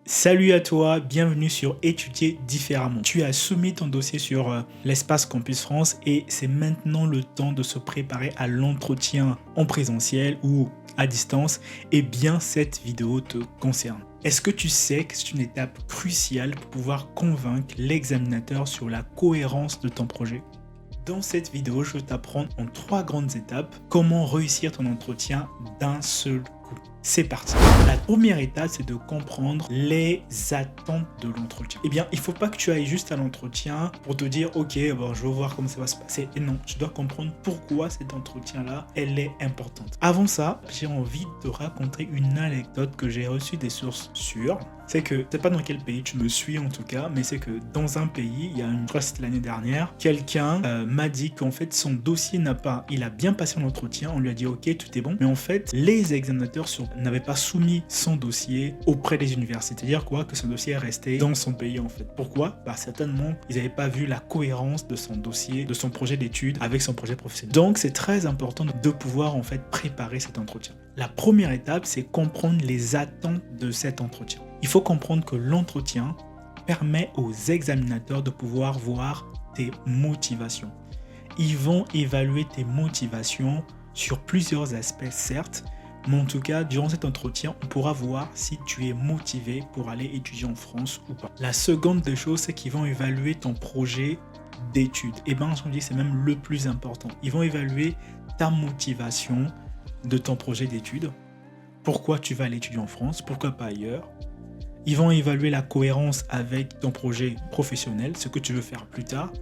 Salut à toi, bienvenue sur Étudier différemment. Tu as soumis ton dossier sur l'espace Campus France et c'est maintenant le temps de se préparer à l'entretien en présentiel ou à distance. Et bien, cette vidéo te concerne. Est-ce que tu sais que c'est une étape cruciale pour pouvoir convaincre l'examinateur sur la cohérence de ton projet? Dans cette vidéo, je vais t'apprendre en 3 grandes étapes comment réussir ton entretien d'un seul coup. C'est parti. La première étape, c'est de comprendre les attentes de l'entretien. Eh bien, il ne faut pas que tu ailles juste à l'entretien pour te dire, ok, bon, je veux voir comment ça va se passer. Et non, tu dois comprendre pourquoi cet entretien-là, elle est importante. Avant ça, j'ai envie de te raconter une anecdote que j'ai reçue des sources sûres. C'est que, je ne sais pas dans quel pays tu me suis en tout cas, mais c'est que dans un pays, il y a une fois c'était l'année dernière, quelqu'un m'a dit qu'en fait son dossier il a bien passé l'entretien, on lui a dit ok tout est bon, mais en fait les examinateurs n'avaient pas soumis son dossier auprès des universités, c'est-à-dire quoi que son dossier est resté dans son pays en fait. Pourquoi? Bah certainement ils n'avaient pas vu la cohérence de son dossier, de son projet d'études avec son projet professionnel. Donc c'est très important de pouvoir en fait préparer cet entretien. La première étape, c'est comprendre les attentes de cet entretien. Il faut comprendre que l'entretien permet aux examinateurs de pouvoir voir tes motivations. Ils vont évaluer tes motivations sur plusieurs aspects, certes, mais en tout cas, durant cet entretien, on pourra voir si tu es motivé pour aller étudier en France ou pas. La seconde des choses, c'est qu'ils vont évaluer ton projet d'études. Et bien, je me dis, c'est même le plus important. Ils vont évaluer ta motivation de ton projet d'études. Pourquoi tu vas aller étudier en France, pourquoi pas ailleurs. Ils vont évaluer la cohérence avec ton projet professionnel, ce que tu veux faire plus tard.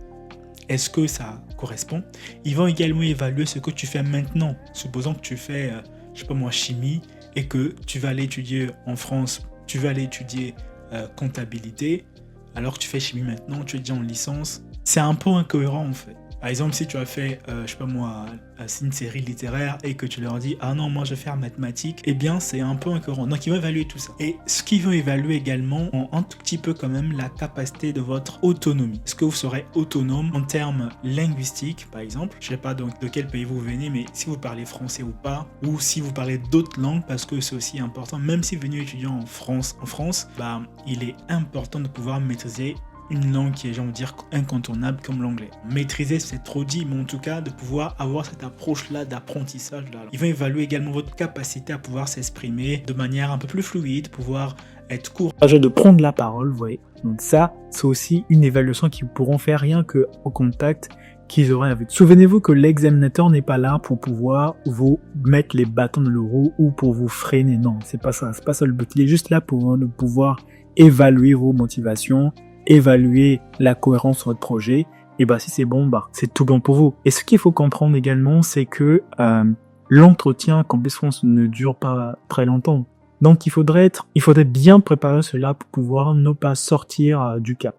Est-ce que ça correspond? Ils vont également évaluer ce que tu fais maintenant. Supposons que tu fais, je sais pas moi, chimie et que tu vas aller étudier en France, tu vas aller étudier comptabilité, alors que tu fais chimie maintenant, tu es déjà en licence. C'est un peu incohérent en fait. Par exemple, si tu as fait, je sais pas moi, une série littéraire et que tu leur dis « Ah non, moi je vais faire mathématiques », eh bien c'est un peu incohérent. Donc ils vont évaluer tout ça. Et ce qu'ils vont évaluer également, un tout petit peu quand même, la capacité de votre autonomie. Est-ce que vous serez autonome en termes linguistiques, par exemple? Je sais pas de quel pays vous venez, mais si vous parlez français ou pas, ou si vous parlez d'autres langues, parce que c'est aussi important, même si vous venez étudier en France, bah, il est important de pouvoir maîtriser une langue qui est, j'ai envie de dire, incontournable comme l'anglais. Maîtriser, c'est trop dit, mais en tout cas, de pouvoir avoir cette approche-là d'apprentissage-là. Ils vont évaluer également votre capacité à pouvoir s'exprimer de manière un peu plus fluide, pouvoir être courageux de prendre la parole, vous voyez. Donc ça, c'est aussi une évaluation qu'ils pourront faire rien qu'au contact qu'ils auraient avec. Souvenez-vous que l'examinateur n'est pas là pour pouvoir vous mettre les bâtons dans le roue ou pour vous freiner. Non, c'est pas ça le but. Il est juste là pour pouvoir évaluer vos motivations, évaluer la cohérence de votre projet, et bah si c'est bon, bah c'est tout bon pour vous. Et ce qu'il faut comprendre également, c'est que l'entretien Campus France ne dure pas très longtemps. Donc il faudrait bien préparer cela pour pouvoir ne pas sortir du cap.